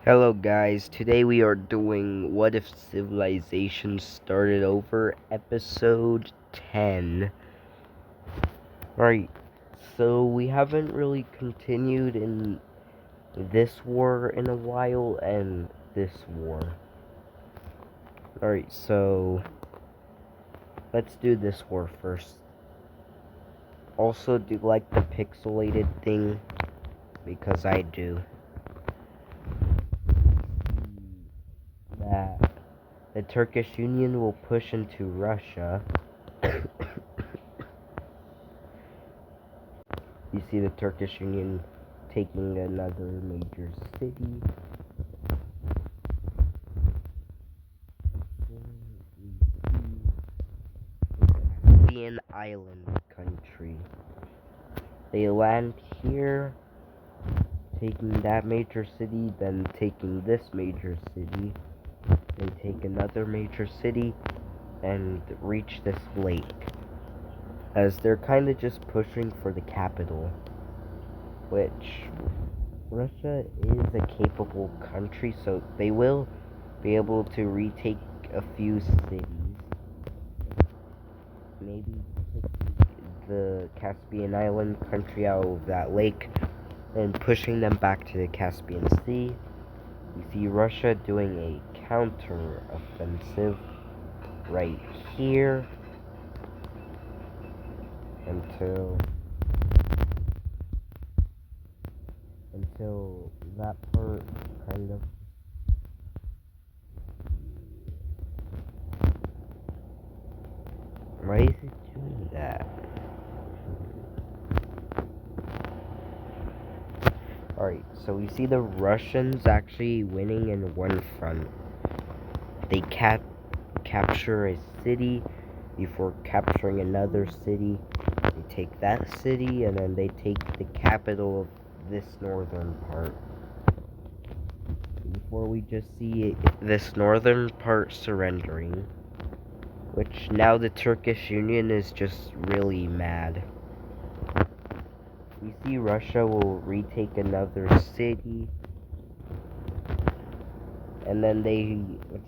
Hello guys, today we are doing What If Civilization Started Over, episode 10. Right, so we haven't really continued in this war in a while and this war. Alright, so let's do this war first. Also, do you like the pixelated thing? Because I do. That the Turkish Union will push into Russia. You see the Turkish Union taking another major city. Caspian Island country. They land here, taking that major city, then taking this major city. They take another major city and reach this lake. As they're kind of just pushing for the capital, which Russia is a capable country, so they will be able to retake a few cities. Maybe take the Caspian Island country out of that lake and pushing them back to the Caspian Sea. You see Russia doing a counter-offensive right here until that part kind of why is it doing that? Alright, so we see the Russians actually winning in one front. They capture a city before capturing another city. They take that city and then they take the capital of this northern part. Before we just see this northern part surrendering, which now the Turkish Union is just really mad. We see Russia will retake another city, and then they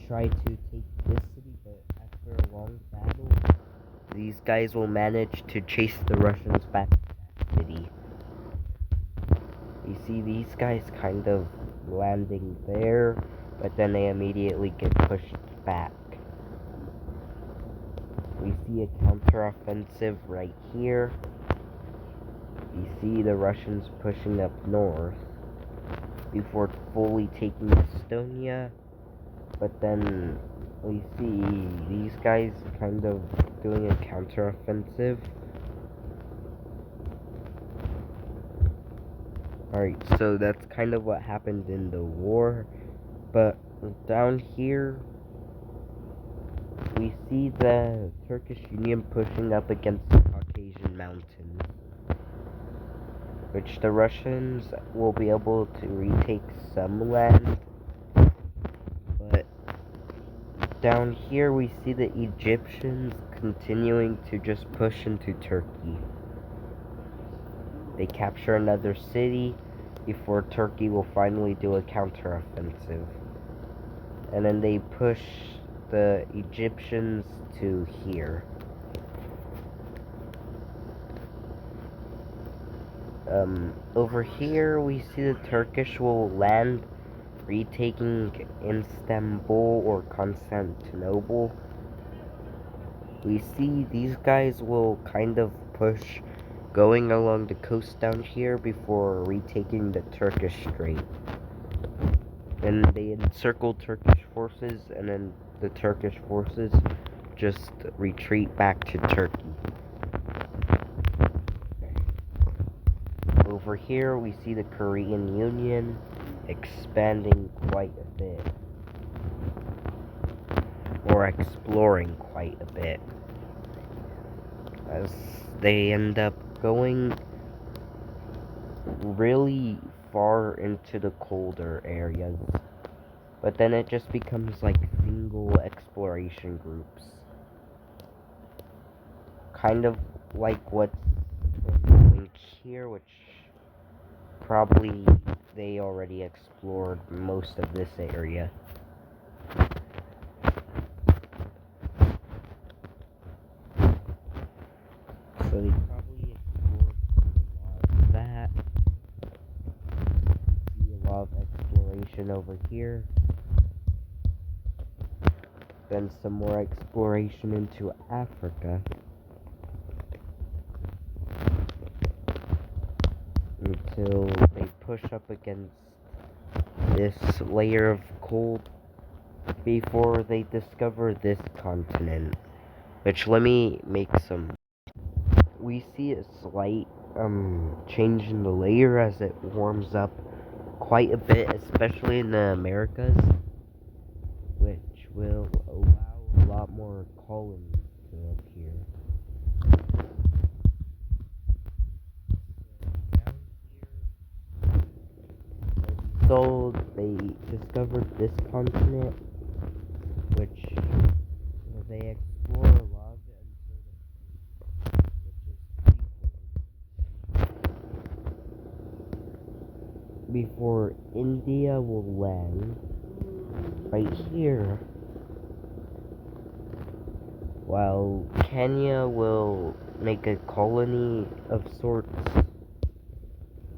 try to take this city, but after a long battle, these guys will manage to chase the Russians back to that city. You see these guys kind of landing there, but then they immediately get pushed back. We see a counteroffensive right here. You see the Russians pushing up north before fully taking Estonia, but then we see these guys kind of doing a counteroffensive. Alright, so that's kind of what happened in the war, but down here we see the Turkish Union pushing up against the Caucasian Mountains, which the Russians will be able to retake some land, but down here we see the Egyptians continuing to just push into Turkey. They capture another city before Turkey will finally do a counteroffensive. And then they push the Egyptians to here. Over here we see the Turkish will land, retaking Istanbul or Constantinople. We see these guys will kind of push going along the coast down here before retaking the Turkish Strait. And they encircle Turkish forces, and then the Turkish forces just retreat back to Turkey. Over here we see the Korean Union expanding quite a bit, or exploring quite a bit, as they end up going really far into the colder areas, but then it just becomes like single exploration groups, kind of like what's going here, which probably they already explored most of this area. So they probably explored a lot of that. See a lot of exploration over here. Then some more exploration into Africa. Until they push up against this layer of cold before they discover this continent. Which, let me make some. We see a slight change in the layer as it warms up quite a bit, especially in the Americas, which will allow a lot more colonies to appear. So they discovered this continent, which they explore a lot of it until the which is pretty cold. Before India will land right here, while Kenya will make a colony of sorts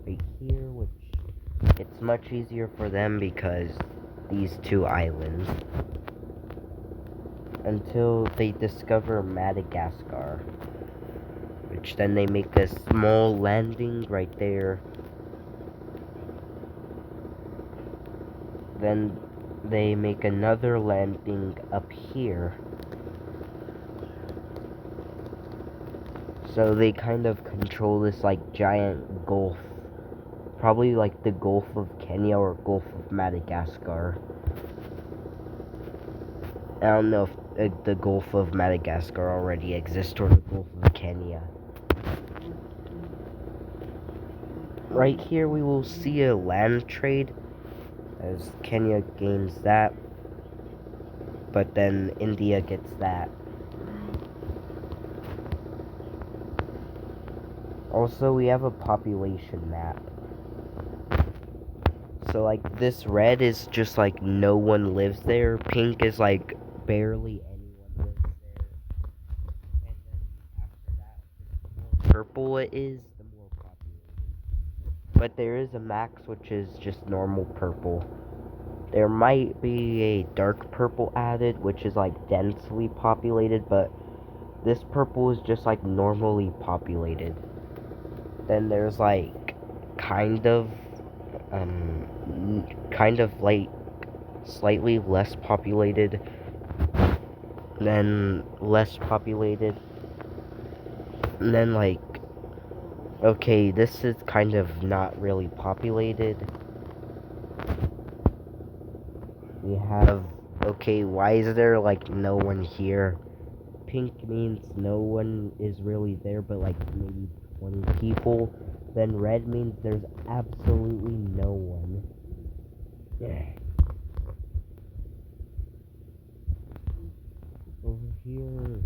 right here, which it's much easier for them because these two islands, until they discover Madagascar, which then they make a small landing right there. Then they make another landing up here. So they kind of control this like giant gulf. Probably like the Gulf of Kenya or Gulf of Madagascar. I don't know if the Gulf of Madagascar already exists or the Gulf of Kenya. Right here we will see a land trade as Kenya gains that, but then India gets that. Also, we have a population map. So like this red is just like no one lives there. Pink is like barely anyone lives there. And then after that, the more purple it is, the more populated. But there is a max which is just normal purple. There might be a dark purple added, which is like densely populated, but this purple is just like normally populated. Then there's like kind of like slightly less populated, then less populated, and then like, okay, this is kind of not really populated. We have, okay, why is there like no one here? Pink means no one is really there, but like maybe 20 people. Then red means there's absolutely no one. Yeah. Over here,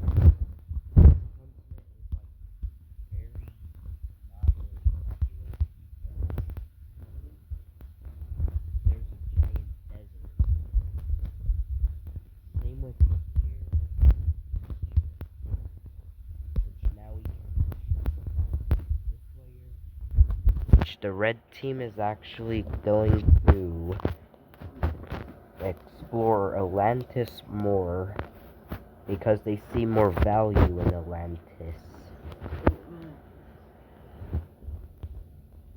the red team is actually going to explore Atlantis more because they see more value in Atlantis.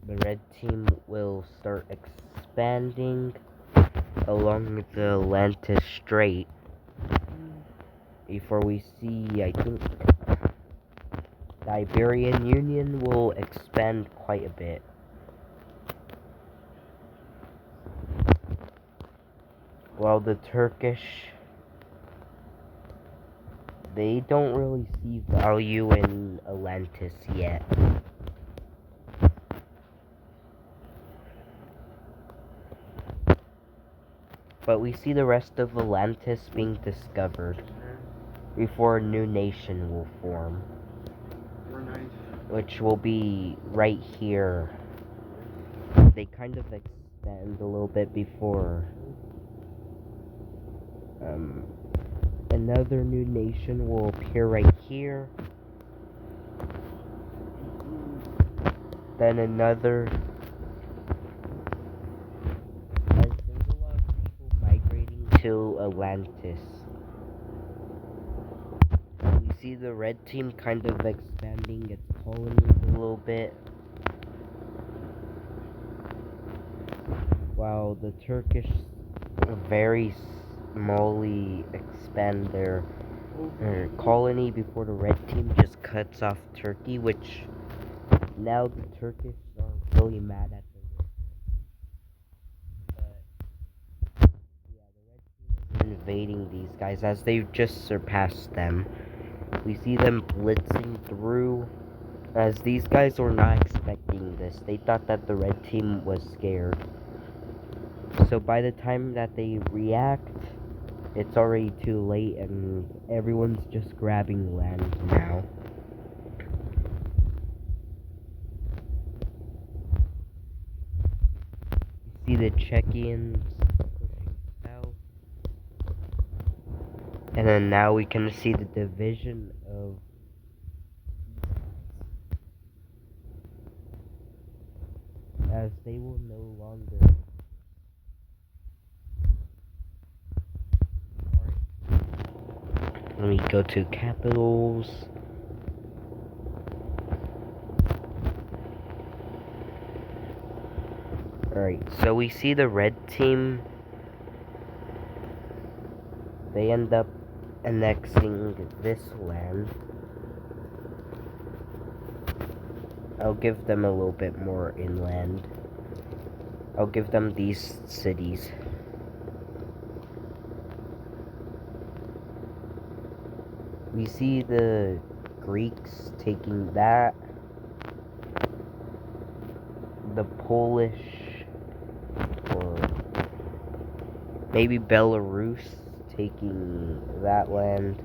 The red team will start expanding along the Atlantis Strait before we see, I think, the Iberian Union will expand quite a bit. While the Turkish, they don't really see value in Atlantis yet. But we see the rest of Atlantis being discovered before a new nation will form, which will be right here. They kind of expand a little bit before another new nation will appear right here. Then another. As there's a lot of people migrating to Atlantis. We see the red team kind of expanding its colonies a little bit, while the Turkish very smallly expand their colony before the red team just cuts off Turkey, which now the Turkish are really mad at the red. But yeah, the red team is invading these guys as they've just surpassed them. We see them blitzing through, as these guys were not expecting this. They thought that the red team was scared. So by the time that they react, it's already too late and everyone's just grabbing land now. You see the Czechians pushing south. And then now we can see the division of as they will no longer. Let me go to capitals. Alright, so we see the red team. They end up annexing this land. I'll give them a little bit more inland. I'll give them these cities. We see the Greeks taking that. The Polish, or maybe Belarus, taking that land.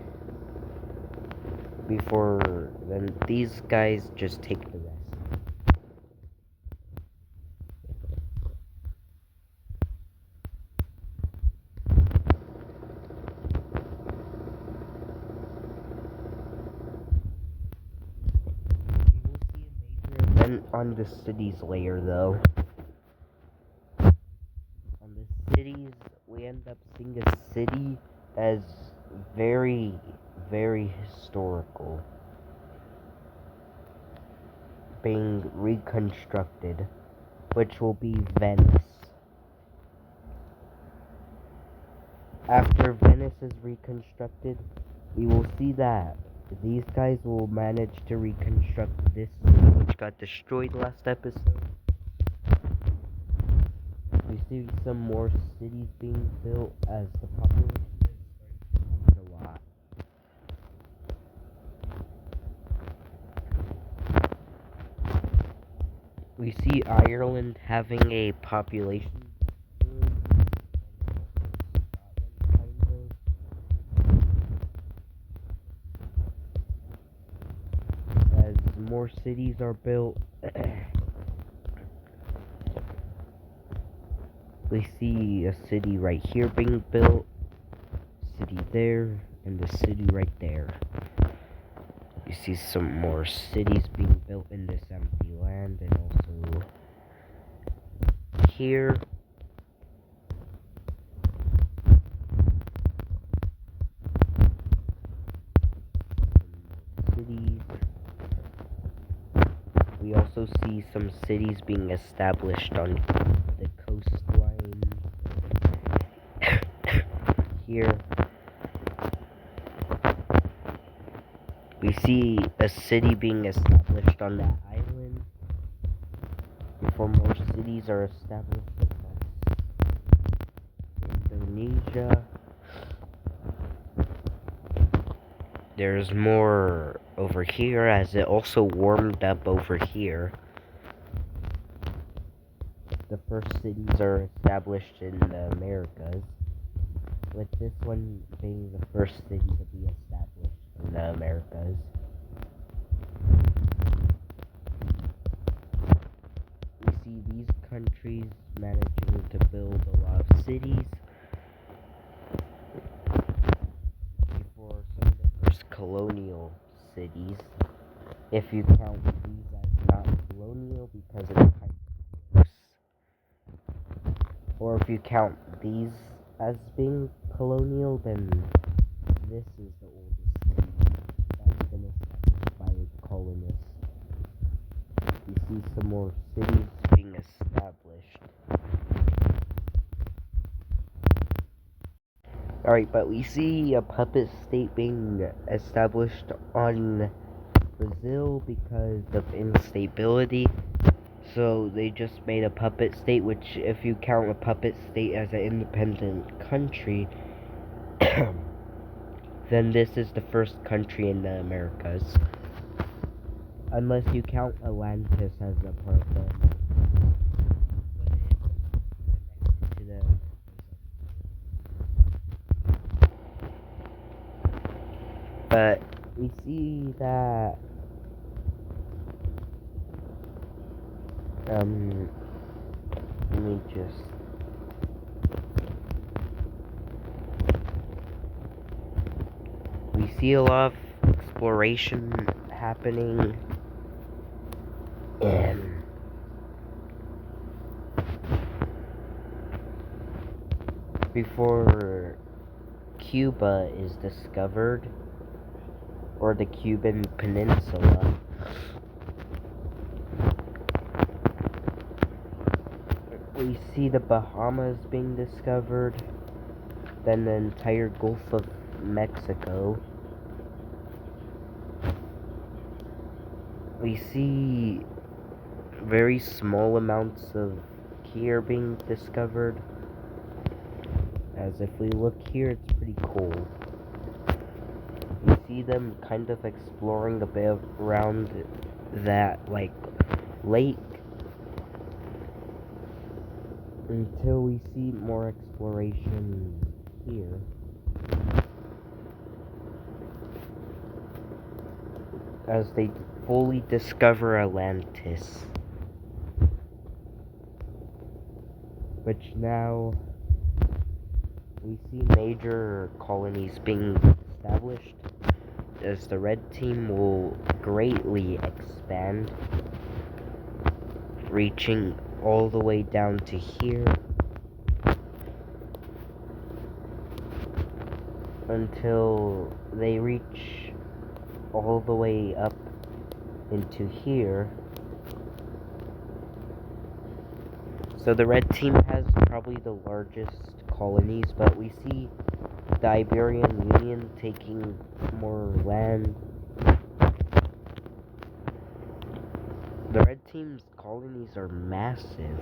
Before then, these guys just take the rest. On the cities layer, though. On the cities, we end up seeing a city as very, very historical, being reconstructed, which will be Venice. After Venice is reconstructed, we will see that these guys will manage to reconstruct this city, which got destroyed last episode. We see some more cities being built as the population is starting to grow a lot. We see Ireland having a population boom, and also Scotland, kind of. As more cities are built, we see a city right here being built, city there, and the city right there. You see some more cities being built in this empty land, and also here. Cities. We also see some cities being established on the coastline here. We see a city being established on that island before more cities are established across Indonesia. There's more over here as it also warmed up over here. The first cities are established in the Americas, with this one being the first city to be established in the Americas. We see these countries managing to build a lot of cities before some of the first colonial cities. If you count these as not colonial because it's kind of close. Or if you count these as being colonial, then this is the oldest city that's been established by colonists. You see some more cities being established. Alright, but we see a puppet state being established on Brazil because of instability. So they just made a puppet state, which if you count a puppet state as an independent country, then this is the first country in the Americas. Unless you count Atlantis as a part of them. But we see that let me just we see a lot of exploration happening and before Cuba is discovered, or the Cuban Peninsula. We see the Bahamas being discovered, then the entire Gulf of Mexico. We see very small amounts of here being discovered. As if we look here, it's pretty cool. We see them kind of exploring a bit around that, like, lake. Until we see more exploration here. As they fully discover Atlantis. Which now we see major colonies being established, as the red team will greatly expand, reaching all the way down to here, until they reach all the way up into here. So the red team has probably the largest colonies, but we see the Iberian Union taking more land. The red team's colonies are massive.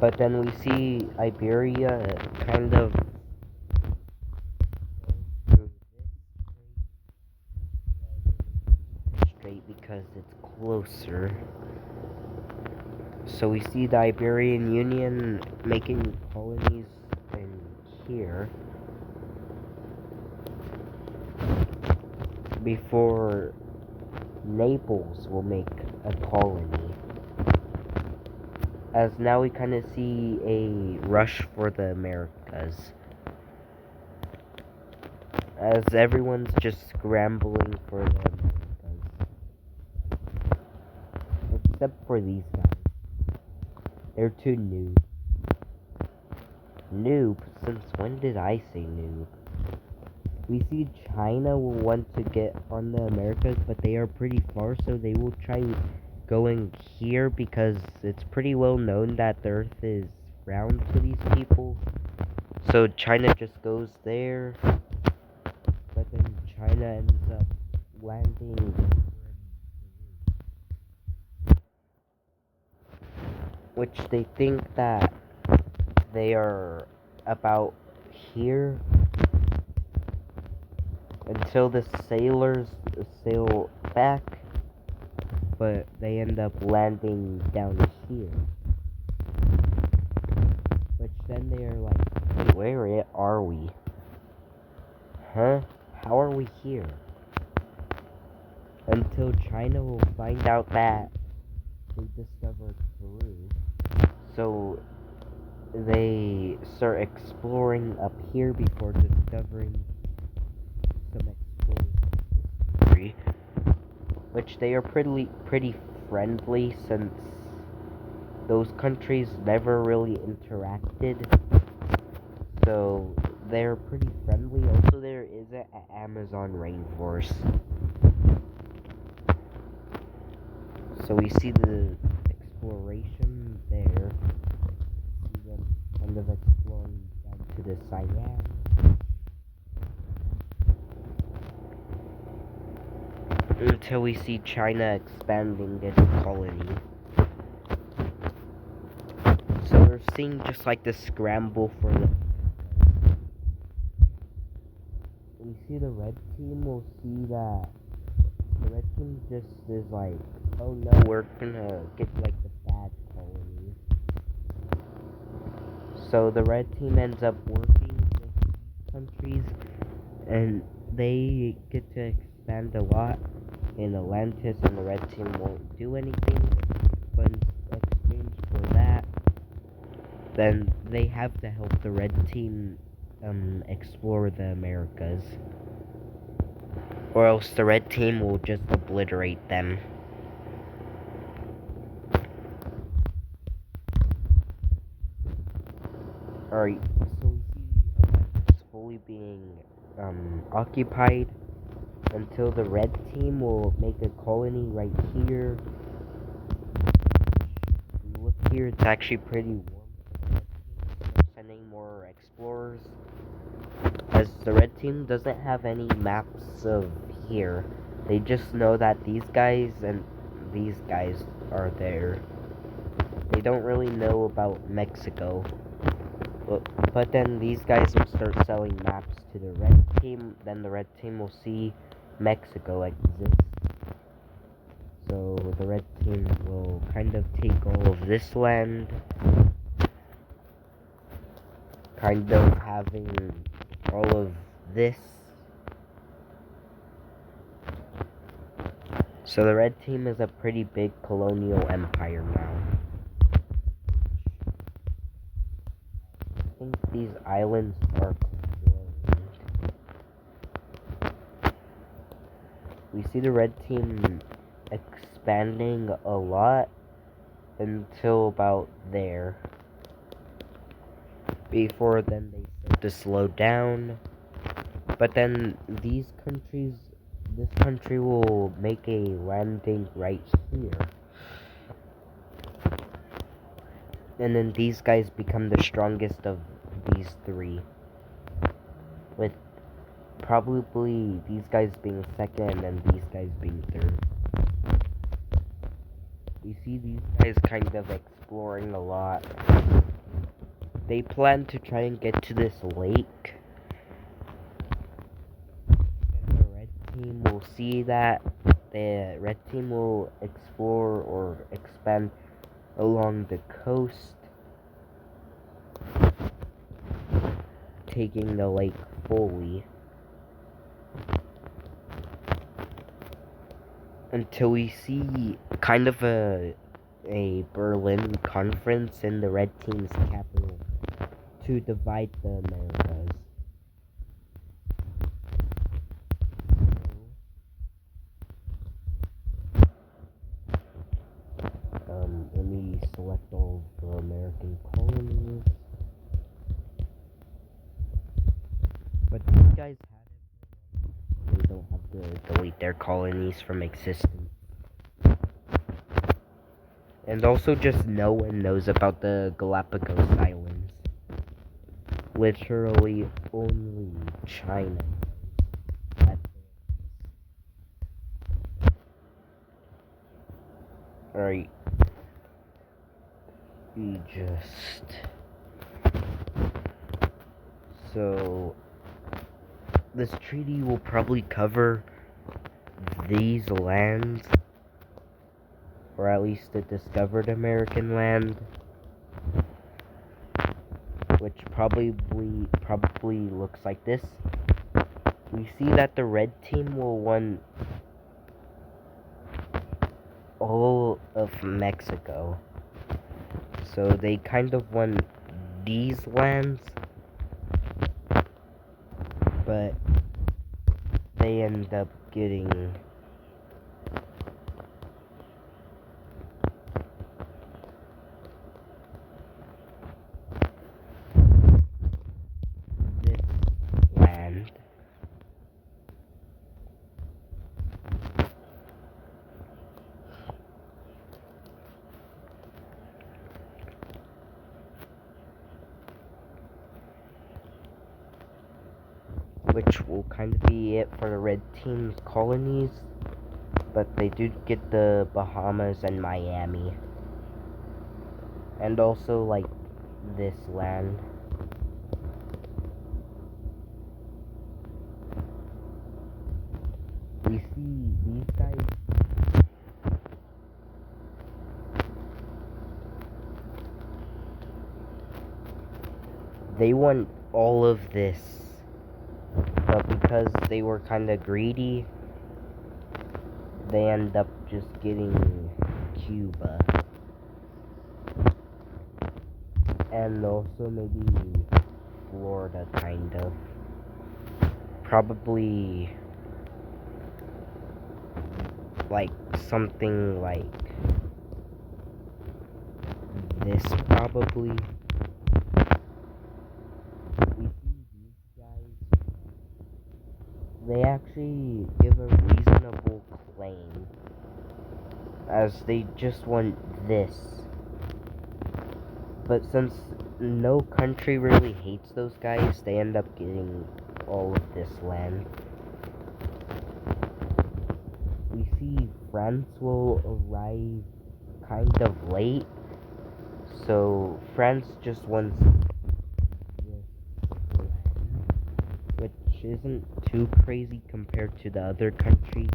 But then we see Iberia kind of straight because it's closer. So we see the Iberian Union making colonies in here before Naples will make a colony. As now we kind of see a rush for the Americas. As everyone's just scrambling for the Americas. Except for these guys. They're too noob. Noob? Since when did I say noob? We see China will want to get on the Americas, but they are pretty far, so they will try going here because it's pretty well known that the Earth is round to these people. So China just goes there, but then China ends up landing, which they think that they are about here until the sailors sail back, but they end up landing down here. Which then they are like, wait, where are we? Huh? How are we here? Until China will find out that they discovered Peru. So they start exploring up here before discovering some explorers, which they are pretty friendly since those countries never really interacted. So they're pretty friendly. Also, there is an Amazon rainforest. So we see the exploration there. See them kind of exploring down to the Siam. Until we see China expanding its colony. So we're seeing just like the scramble for the... We see the red team, we'll see that the red team just is like, oh no, we're gonna get like the bad colony. So the red team ends up working with countries, and they get to expand a lot in Atlantis, and the red team won't do anything. But in exchange for that, then they have to help the red team explore the Americas. Or else the red team will just obliterate them. Alright, so we see Atlantis fully being occupied until the red team will make a colony right here. If you look here, it's actually pretty warm. They're sending more explorers, as the red team doesn't have any maps of here. They just know that these guys and these guys are there. They don't really know about Mexico. But then these guys will start selling maps to the red team. Then the red team will see Mexico exist. So the red team will kind of take all of this land. Kind of having all of this. So the red team is a pretty big colonial empire now. I think these islands are closed. We see the red team expanding a lot until about there. Before then they start to slow down. But then these countries, this country will make a landing right here. And then these guys become the strongest of these three. With probably these guys being second and these guys being third. We see these guys kind of exploring a lot. They plan to try and get to this lake. And the red team will see that. The red team will explore or expand along the coast, taking the lake fully. Until we see kind of a Berlin conference in the red team's capital to divide the Americas. Let me select all the American colonies. But these guys had it. They don't have to delete their colonies from existence. And also just no one knows about the Galapagos Islands. Literally only China. Alright. We just... So... This treaty will probably cover these lands. Or at least the discovered American land. Which probably looks like this. We see that the red team will want all of Mexico. So they kind of won these lands, but they end up getting this land. Which will kind of be it for the red team's colonies, but they do get the Bahamas and Miami, and also like this land. We see these guys, they want all of this, but because they were kind of greedy, they end up just getting Cuba. And also maybe Florida, kind of. Probably like something like this, probably. We see these guys, they actually give a reasonable claim, as they just want this. But since no country really hates those guys, they end up getting all of this land. We see France will arrive kind of late, so France just wants this land, which isn't too crazy compared to the other countries.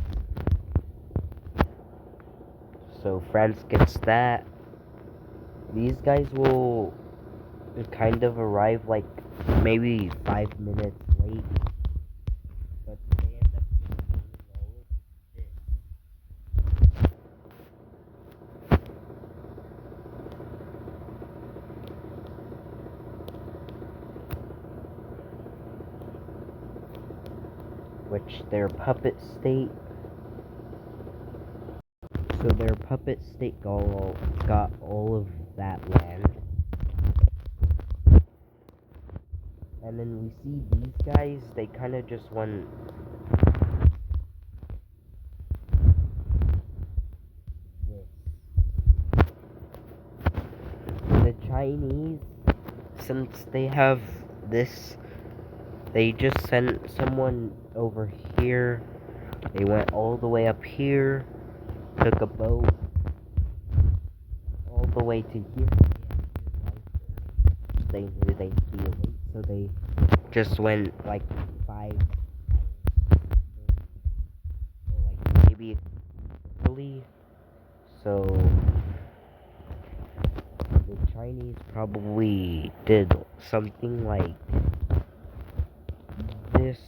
So France gets that. These guys will kind of arrive like maybe 5 minutes late, but they end up just getting all of this. Which their puppet state. So their puppet state got all of that land. And then we see these guys, they kind of just want this. The Chinese, since they have this, they just sent someone over here. They went all the way up here, took a boat all the way to here. They knew they'd be late, so they just went like 5 or like maybe early. So the Chinese probably did something like this.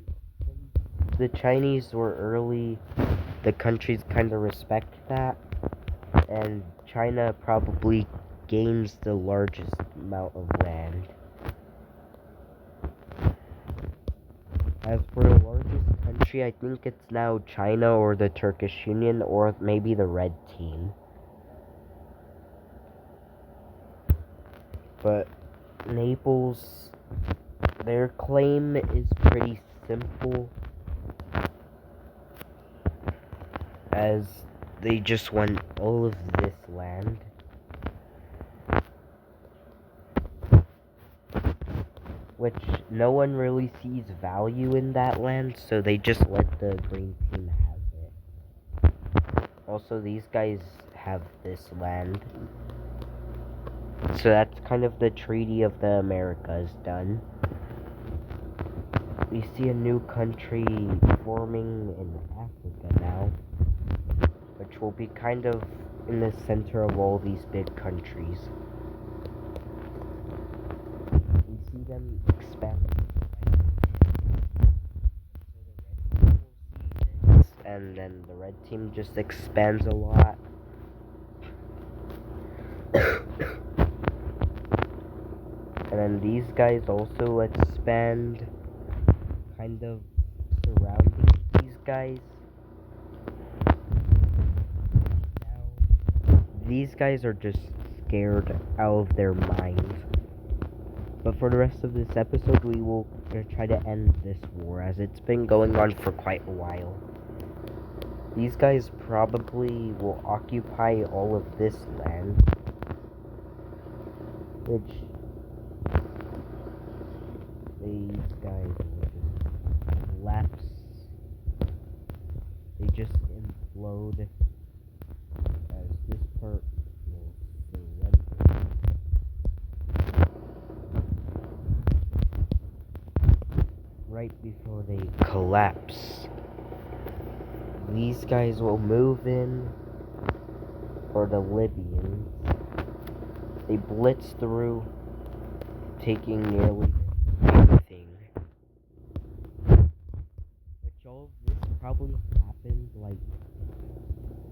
So the Chinese were early, the countries kind of respect that, and China probably gains the largest amount of land. As for the largest country, I think it's now China or the Turkish Union or maybe the Red Team. But Naples, their claim is pretty simple, as they just want all of this land. Which no one really sees value in that land, so they just let the green team have it. Also, these guys have this land. So that's kind of the Treaty of the Americas done. We see a new country forming in Africa now, which will be kind of in the center of all these big countries. We see them expand. and then the red team just expands a lot. And then these guys also expand, kind of surrounding these guys. Now, these guys are just scared out of their minds. But for the rest of this episode, we will try to end this war, as it's been going on for quite a while. These guys probably will occupy all of this land, which these guys will just collapse. They just implode, as this part will surrender. Right before they collapse, these guys will move in for the Libyans. They blitz through, taking nearly everything. Which all of this probably happened like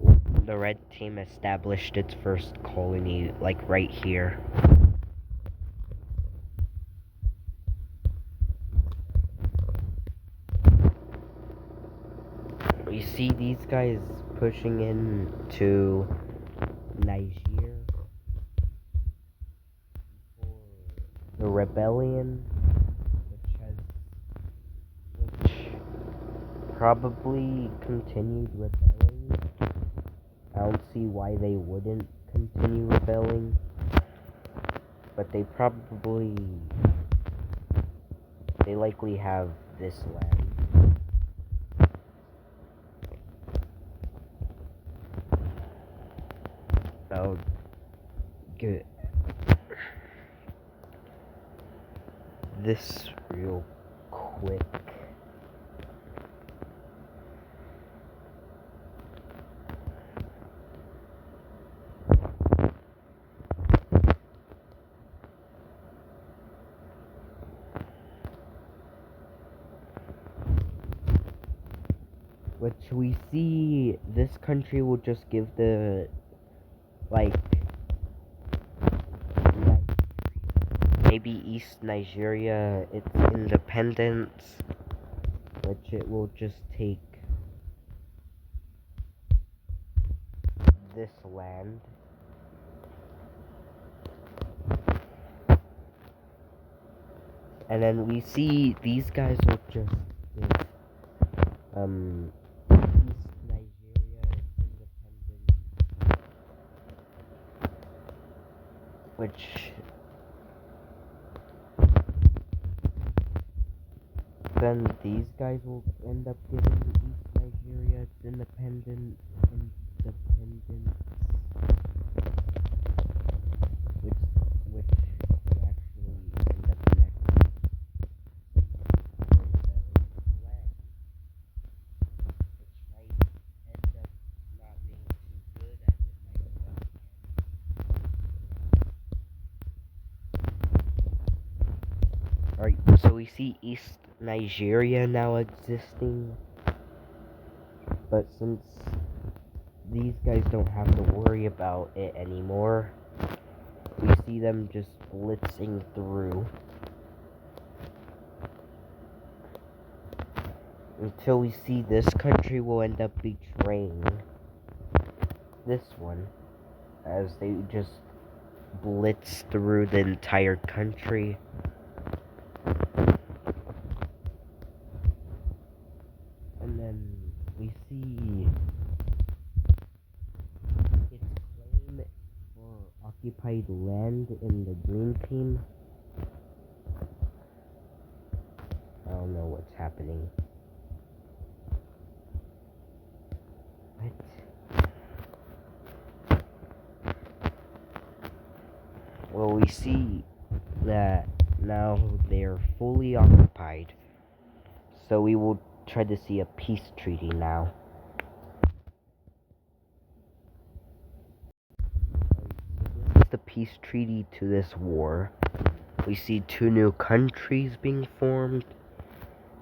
when the red team established its first colony, like right here. You see these guys pushing into Niger for the rebellion, which probably continued rebelling. I don't see why they wouldn't continue rebelling, but they likely have this land. Oh, good. This real quick. Which we see this country will just give the, like, maybe East Nigeria its independence, which it will just take this land. And then we see these guys will just give, East Nigeria its independence, which then these guys will end up giving East Nigeria its independence, which will actually end up next land, which might end up not being too good as it might have done. Alright, so we see East Nigeria now existing, but since these guys don't have to worry about it anymore, we see them just blitzing through until we see this country will end up betraying this one, as they just blitz through the entire country. And then we see its claim for occupied land in the green team. I don't know what's happening. What? Well, we see that now they're fully occupied, so we will try to see a peace treaty now. This is the peace treaty to this war. We see 2 new countries being formed,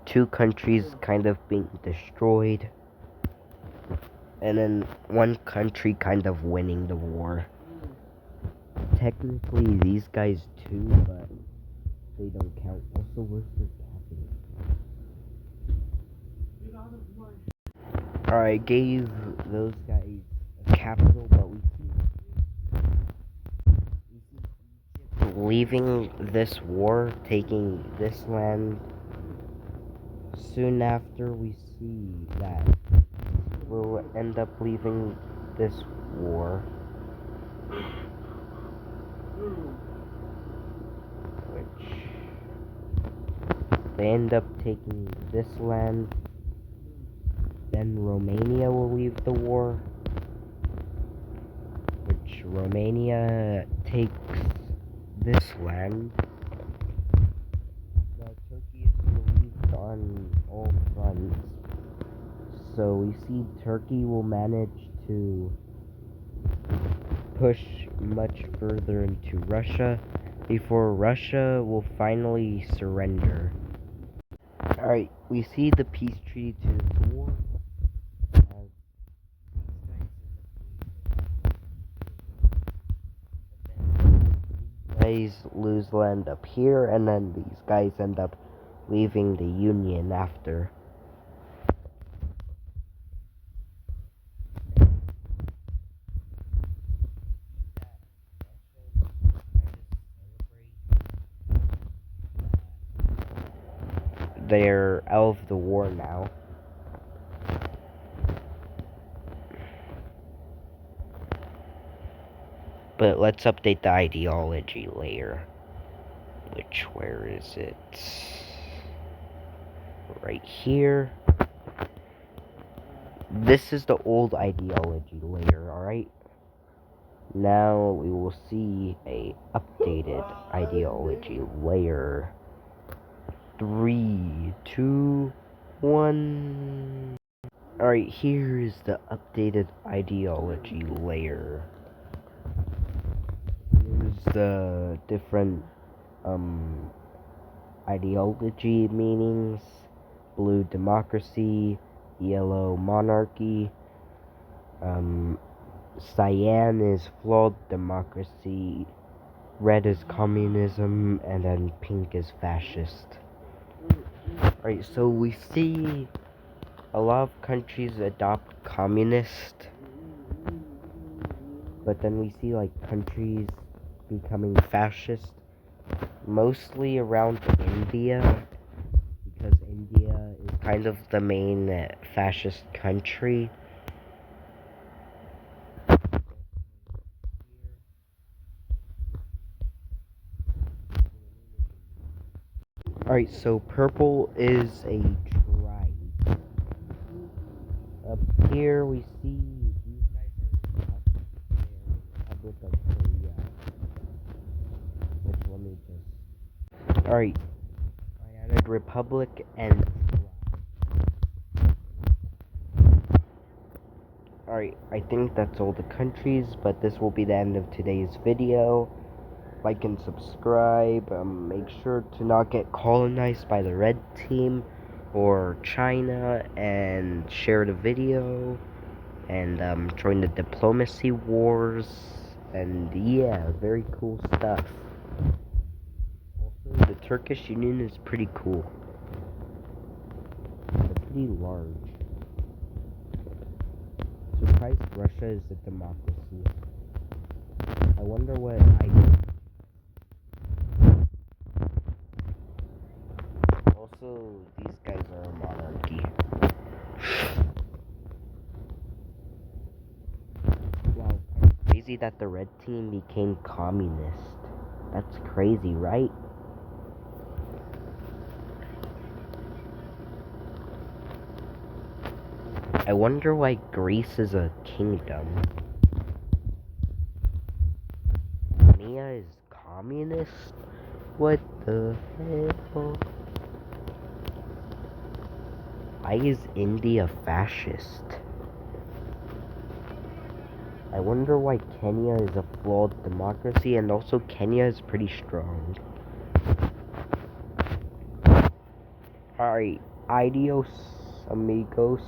2 countries kind of being destroyed. and then one country kind of winning the war. Technically, these guys too, but they don't count. Also, where's their capital? Alright, gave those guys a capital, but we see Egypt leaving this war, taking this land. Soon after, we see that we'll end up leaving this war, which they end up taking this land. Then Romania will leave the war, which Romania takes this land. Now Turkey is relieved on all fronts, so we see Turkey will manage to push much further into Russia before Russia will finally surrender. Alright, we see the peace treaty to this war. These guys lose land up here, and then these guys end up leaving the Union after. They're out of the war now. But let's update the ideology layer. Where is it? Right here. This is the old ideology layer, alright? Now we will see a updated ideology layer. 3, 2, 1. Alright, here is the updated ideology layer. Here's the different ideology meanings. Blue, democracy. Yellow, monarchy. Cyan is flawed democracy. Red is communism, and then pink is fascist. Alright, so we see a lot of countries adopt communist, but then we see like countries becoming fascist, mostly around India, because India is kind of the main fascist country. Alright, so purple is a tribe. Up here we see these guys are Republic of Korea. Which let me just... Alright, I added Republic and Alright, I think that's all the countries, but this will be the end of today's video. Like and subscribe. Make sure to not get colonized by the red team or China, and share the video, and join the diplomacy wars, and yeah, very cool stuff. Also, the Turkish Union is pretty cool. They're pretty large. Surprised Russia is a democracy. I wonder what I do. Also, these guys are a monarchy. Wow, crazy that the red team became communist. That's crazy, right? I wonder why Greece is a kingdom. Mia is communist? What the hell? Why is India fascist? I wonder why Kenya is a flawed democracy, and also Kenya is pretty strong. Alright, adios amigos.